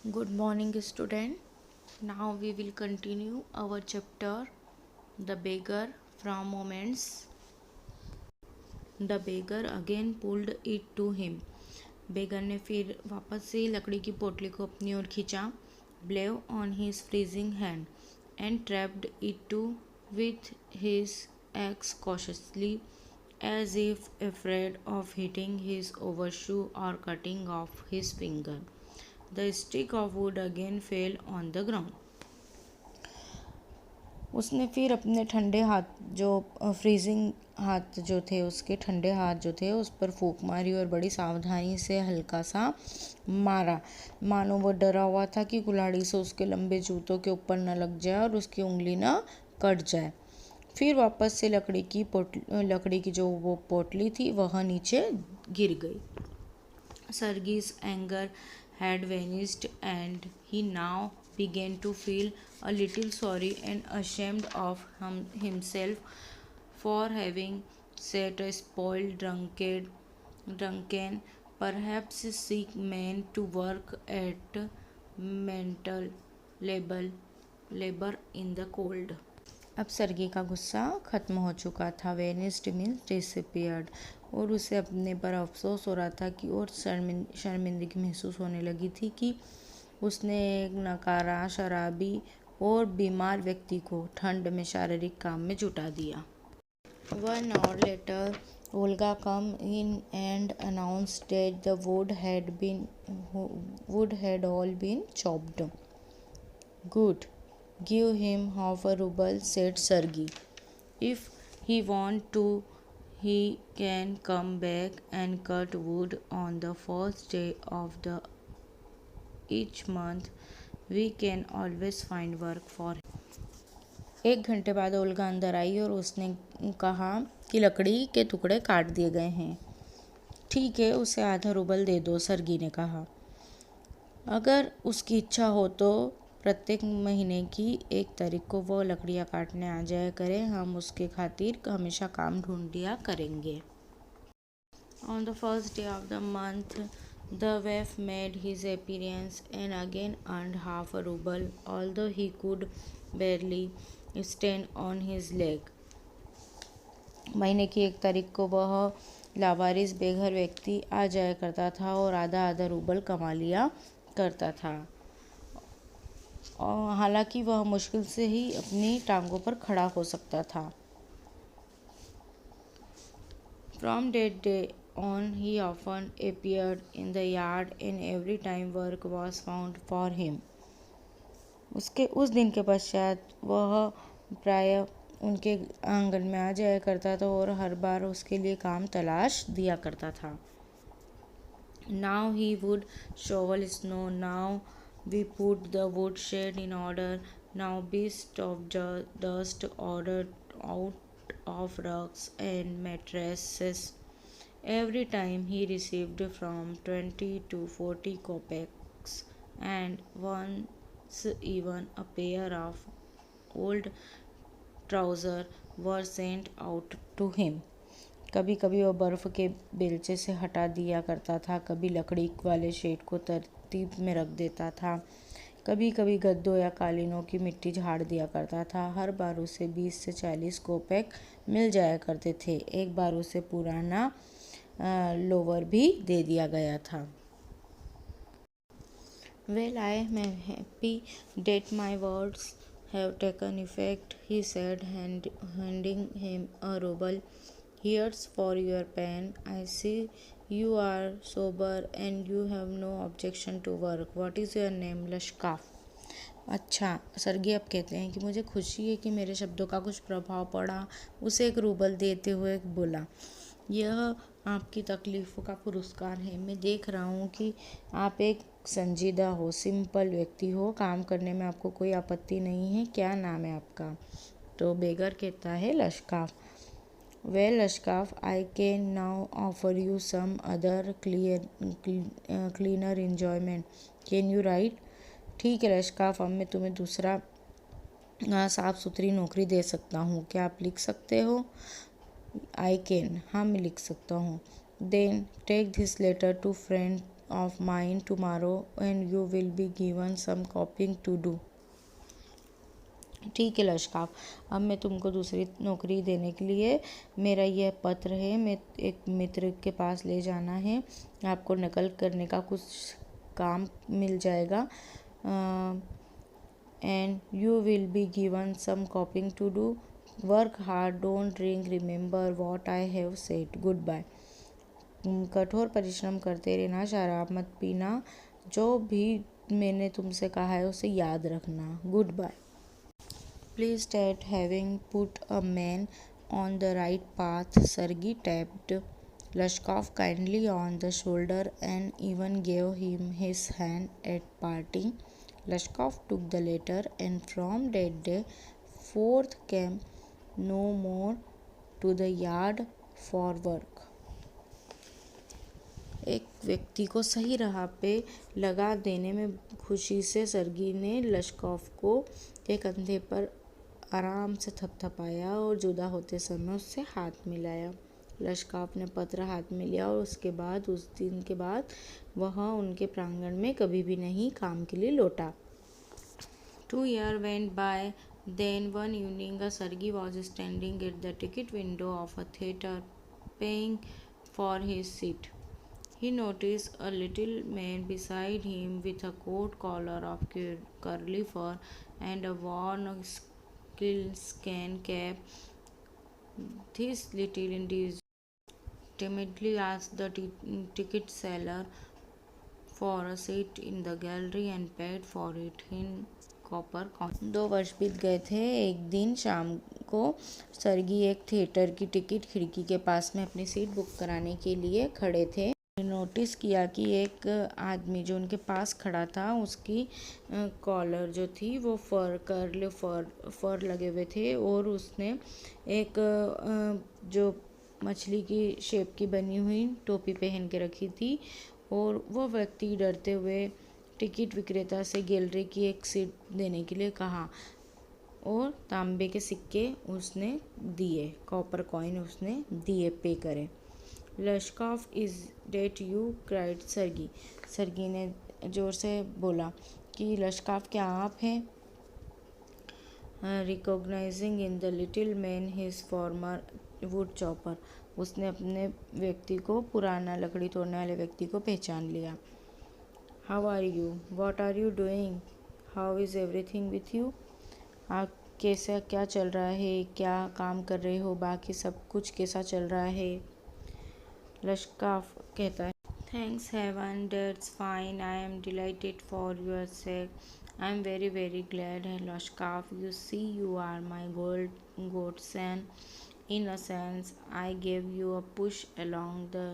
Good morning, student. Now we will continue our chapter The Beggar from Moments. The beggar again pulled it to him. बेगर ने फिर वापस से लकड़ी की पोटली को अपनी ओर खींचा. Blew on his freezing hand and trapped it to with his axe cautiously, as if afraid of hitting his overshoe or cutting off his finger. The stick of wood again fell on the ground. उसने फिर अपने ठंडे हाथ जो freezing हाथ जो थे उसके ठंडे हाथ जो थे उस पर फूंक मारी और बड़ी सावधानी से हल्का सा मारा, मानो वो डरा हुआ था कि कुल्हाड़ी से उसके लंबे जूतों के ऊपर न लग जाए और उसकी उंगली न कट जाए. फिर वापस से लकड़ी की जो वो पोटली थी वह नीचे गिर गई. Sergei's anger had vanished and he now began to feel a little sorry and ashamed of himself for having set a spoiled drunken, perhaps sick man to work at mental labor in the cold. अब सर्गी का गुस्सा ख़त्म हो चुका था. Vanished means disappeared. और उसे अपने पर अफसोस हो रहा था कि और शर्मिंदगी महसूस होने लगी थी कि उसने एक नकारा, शराबी और बीमार व्यक्ति को ठंड में शारीरिक काम में जुटा दिया. 1 hour later, Olga came in and announced that the wood had all been chopped. Good. Give him half a ruble, said Sergei. If he wants to, he can come back and cut wood on the first day of each month. We can always find work for him. 1 घंटे बाद Olga अंदर आई और उसने कहा कि लकड़ी के टुकड़े काट दिए गए हैं. ठीक है, उसे आधा रूबल दे दो, सर्गी ने कहा. अगर उसकी इच्छा हो तो प्रत्येक महीने की 1 तारीख को वो लकड़ियाँ काटने आ जाया करे. हम उसके खातिर हमेशा काम ढूंढ दिया करेंगे. On the first day of the month, the waif made his appearance and again earned half a ruble, although he could barely stand on his leg. महीने की 1 तारीख को वह लावारिस बेघर व्यक्ति आ जाया करता था और आधा आधा रूबल कमा लिया करता था. और हालांकि वह मुश्किल से ही अपनी टांगों पर खड़ा हो सकता था. From that day on, he often appeared in the yard and every time work was found for him. उसके उस दिन के पश्चात वह प्राय उनके आंगन में आ जाया करता था और हर बार उसके लिए काम तलाश दिया करता था. Now he would shovel snow. Now we put the woodshed in order. Now beasts of dust ordered out of rugs and mattresses. Every time he received from 20 to 40 kopecks, and once even a pair of old trousers were sent out to him. कभी कभी वह बर्फ़ के बेलचे से हटा दिया करता था, कभी लकड़ी वाले शेड को तरतीब में रख देता था, कभी कभी गद्दों या कालीनों की मिट्टी झाड़ दिया करता था. हर बार उसे 20 से 40 कोपेक मिल जाया करते थे. एक बार उसे पुराना लोवर भी दे दिया गया था. Well, I am happy that my words have taken effect, he said, handing him a ruble. Here's for your pen. I see you are sober and you have no objection to work. What is your name? लश्काफ. अच्छा, सर्गी अब कहते हैं कि मुझे खुशी है कि मेरे शब्दों का कुछ प्रभाव पड़ा. उसे 1 रूबल देते हुए बोला, यह आपकी तकलीफ़ों का पुरस्कार है. मैं देख रहा हूँ कि आप एक संजीदा हो, सिंपल व्यक्ति हो, काम करने में आपको कोई आपत्ति नहीं है. क्या नाम है आपका? तो बेगर कहता है लश्काफ. Well, Ashkaf, I can now offer you some other cleaner enjoyment. Can you write? ठीक है लश्काफ, अब मैं तुम्हें दूसरा साफ़ सुथरी नौकरी दे सकता हूँ. क्या आप लिख सकते हो? I can. हाँ, मैं लिख सकता हूँ. Then take this letter to friend of mine tomorrow and you will be given some copying to do. ठीक है लशकाफ, अब मैं तुमको दूसरी नौकरी देने के लिए मेरा यह पत्र है, मैं एक मित्र के पास ले जाना है, आपको नकल करने का कुछ काम मिल जाएगा. And you will be given some copying to do. Work hard, don't drink, remember what I have said, good bye. कठोर परिश्रम करते रहना, शराब मत पीना, जो भी मैंने तुमसे कहा है उसे याद रखना, good bye. Pleased at having put a man on the right path, Sergei tapped Lashkov kindly on the shoulder and even gave him his hand at parting. Lashkov took the letter and from that day forth came no more to the yard for work. एक व्यक्ति को सही राह पे लगा देने में खुशी से सर्गी ने लश्कॉफ को के कंधे पर आराम से थपथपाया और जुदा होते समय उससे हाथ मिलाया. लश्कॉफ ने पत्र हाथ में लिया और उसके बाद उस दिन के बाद वह उनके प्रांगण में कभी भी नहीं काम के लिए लौटा. 2 years went by. Then one evening Sergei was standing at the ticket window of a theatre paying for his seat. He noticed a little man beside him with a coat collar of curly fur and a worn sealskin cap. This little individual timidly asked the ticket seller for a seat in the gallery and paid for it in copper coin. 2 वर्ष बीत गए थे. एक दिन शाम को सर्गी एक theatre की टिकट खिड़की के पास में अपनी सीट बुक कराने के लिए खड़े थे. नोटिस किया कि एक आदमी जो उनके पास खड़ा था उसकी कॉलर जो थी वो फर लगे हुए थे और उसने एक जो मछली की शेप की बनी हुई टोपी पहन के रखी थी और वह व्यक्ति डरते हुए टिकट विक्रेता से गैलरी की एक सीट देने के लिए कहा और तांबे के सिक्के उसने दिए, कॉपर कॉइन उसने दिए पे करे. Lushkoff is that you, cried Sergei. Sergei ने जोर से बोला कि लश्कॉफ क्या आप हैं. Recognising in the little man his former wood chopper. उसने अपने व्यक्ति को, पुराना लकड़ी तोड़ने वाले व्यक्ति को पहचान लिया. How are you, what are you doing, how is everything with you. आप कैसा, क्या चल रहा है, क्या काम कर रहे हो, बाकी सब कुछ कैसा चल रहा है. लश्कॉफ कहता है thanks heaven, that's fine, I am delighted for your sake, I am very very glad. Lushkoff, you see you are my godson. In a sense, I gave you a push along the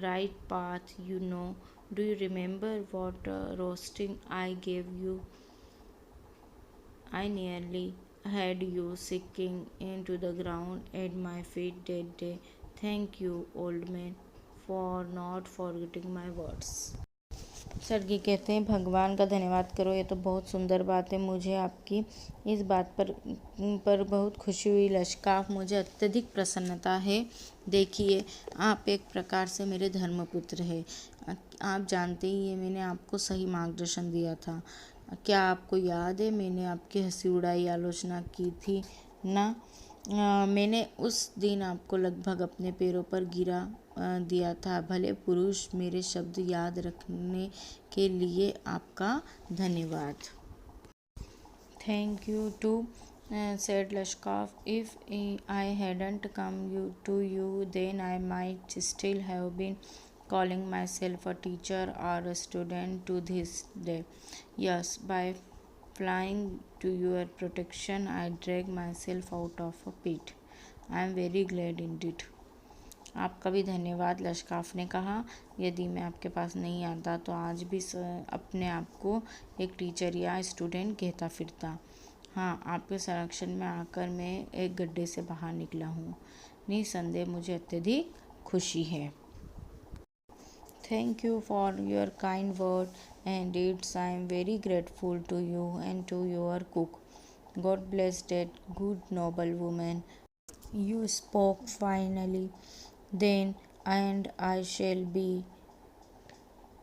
right path, you know. Do you remember what roasting I gave you? I nearly had you sinking into the ground at my feet that day. Thank you, old man, for not forgetting my words. सर्गी कहते हैं भगवान का धन्यवाद करो, ये तो बहुत सुंदर बात है. मुझे आपकी इस बात पर बहुत खुशी हुई लश्कॉफ, मुझे अत्यधिक प्रसन्नता है. देखिए, आप एक प्रकार से मेरे धर्मपुत्र हैं. आप जानते ही हैं मैंने आपको सही मार्गदर्शन दिया था. क्या आपको याद है मैंने आपकी हंसी उड़ाई आलोचना की थी ना. मैंने उस दिन आपको लगभग अपने पैरों पर गिरा दिया था. भले पुरुष, मेरे शब्द याद रखने के लिए आपका धन्यवाद. Thank you too, said Lashkov. If I hadn't come to you, then I might still have been calling myself a teacher or a student to this day. Yes, by flying to your protection, I drag myself out of a pit. I am very glad indeed. आपका भी धन्यवाद, लश्कॉफ ने कहा. यदि मैं आपके पास नहीं आता तो आज भी अपने आप को एक टीचर या स्टूडेंट कहता फिरता. हाँ, आपके संरक्षण में आकर मैं एक गड्ढे से बाहर निकला हूँ. निसंदेह मुझे अत्यधिक खुशी है. Thank you for your kind word and deeds. I am very grateful to you and to your cook. God bless that good noble woman. You spoke finally then, and I shall be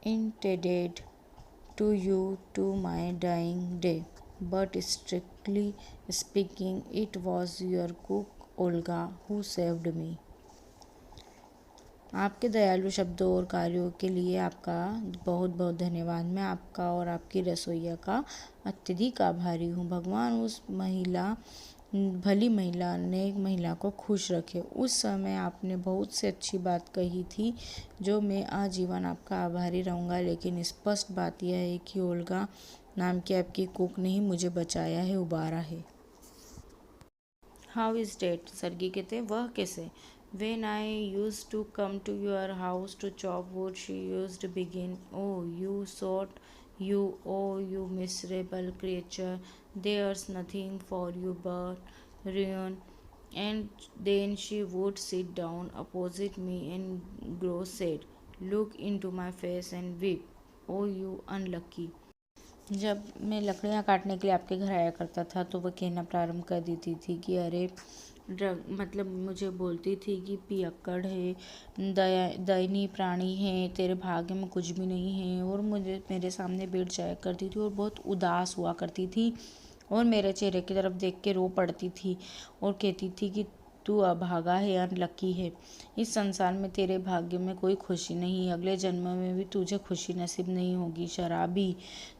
indebted to you to my dying day. But strictly speaking, it was your cook Olga who saved me. आपके दयालु शब्दों और कार्यों के लिए आपका बहुत बहुत धन्यवाद। मैं आपका और आपकी रसोइया का अत्यधिक आभारी हूँ। भगवान उस भली महिला नेक महिला को खुश रखे। उस समय आपने बहुत से अच्छी बात कही थी जो मैं आजीवन आपका आभारी रहूँगा, लेकिन स्पष्ट बात यह है कि ओल्गा नाम की आपकी कुक ने ही मुझे बचाया है, उबारा है। How is date? सर्गी कहते वह कैसे? When I used to come to your house to chop wood, she used to begin, "Oh, you sort, you miserable creature, there's nothing for you but ruin." And then she would sit down opposite me and grow sad, look into my face and weep, "Oh, you unlucky." जब मैं लकड़ियाँ काटने के लिए आपके घर आया करता था तो वह कहना प्रारंभ कर देती थी कि अरे मतलब मुझे बोलती थी कि पियक्कड़ है, दयनीय प्राणी है, तेरे भाग्य में कुछ भी नहीं है, और मुझे मेरे सामने बैठ जाया करती थी और बहुत उदास हुआ करती थी और मेरे चेहरे की तरफ देख के रो पड़ती थी और कहती थी कि तू अभागा है, अनलकी है, इस संसार में तेरे भाग्य में कोई खुशी नहीं, अगले जन्म में भी तुझे खुशी नसीब नहीं होगी, शराबी,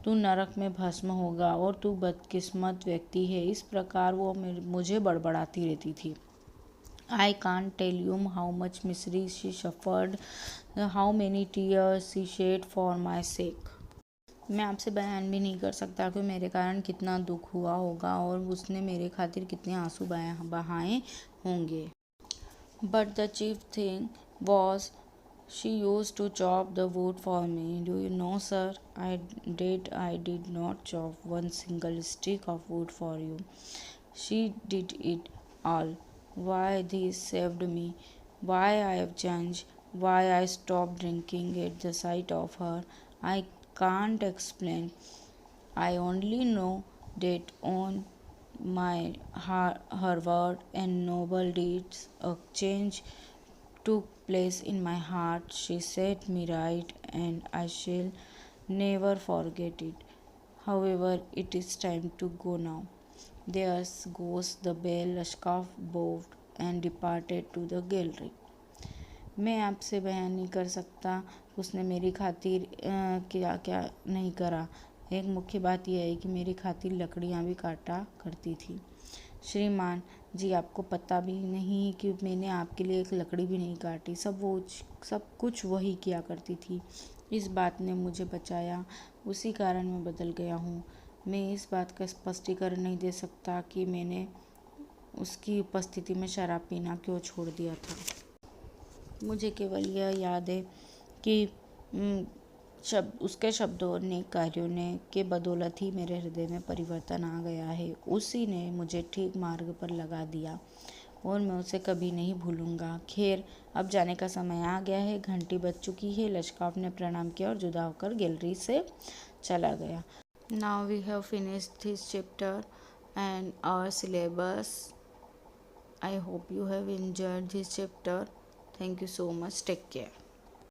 तू नरक में भस्म होगा और तू बदकिस्मत व्यक्ति है। इस प्रकार वो मुझे बड़बड़ाती रहती थी। I can't tell you how much misery she suffered, how many tears she shed for my sake. मैं आपसे बयान भी नहीं कर सकता कि मेरे कारण कितना दुख हुआ होगा और उसने मेरे खातिर कितने आंसू बहाए होंगे। But the chief thing was she used to chop the wood for me. Do you know, sir, I did not chop one single stick of wood for you. She did it all. Why this saved me, why I have changed, why I stopped drinking at the sight of her, I can't explain. I only know that on her word and noble deeds a change took place in my heart. She set me right and I shall never forget it. However, it is time to go now. There goes the bell. Lashkov bowed and departed to the gallery. मैं आपसे बयान नहीं कर सकता उसने मेरी खातिर क्या क्या नहीं करा। एक मुख्य बात यह है कि मेरी खातिर लकड़ियाँ भी काटा करती थी। श्रीमान जी, आपको पता भी नहीं कि मैंने आपके लिए एक लकड़ी भी नहीं काटी। सब कुछ वही किया करती थी। इस बात ने मुझे बचाया, उसी कारण मैं बदल गया हूँ। मैं इस बात का स्पष्टीकरण नहीं दे सकता कि मैंने उसकी उपस्थिति में शराब पीना क्यों छोड़ दिया था। मुझे केवल यह याद है कि उसके शब्दों और नेक कार्यों ने के बदौलत ही मेरे हृदय में परिवर्तन आ गया है। उसी ने मुझे ठीक मार्ग पर लगा दिया और मैं उसे कभी नहीं भूलूंगा। खैर, अब जाने का समय आ गया है, घंटी बज चुकी है। लश्कॉफ ने प्रणाम किया और जुदा होकर गैलरी से चला गया। Now we have finished this chapter and our syllabus. I hope you have enjoyed this chapter. Thank you so much. Take care.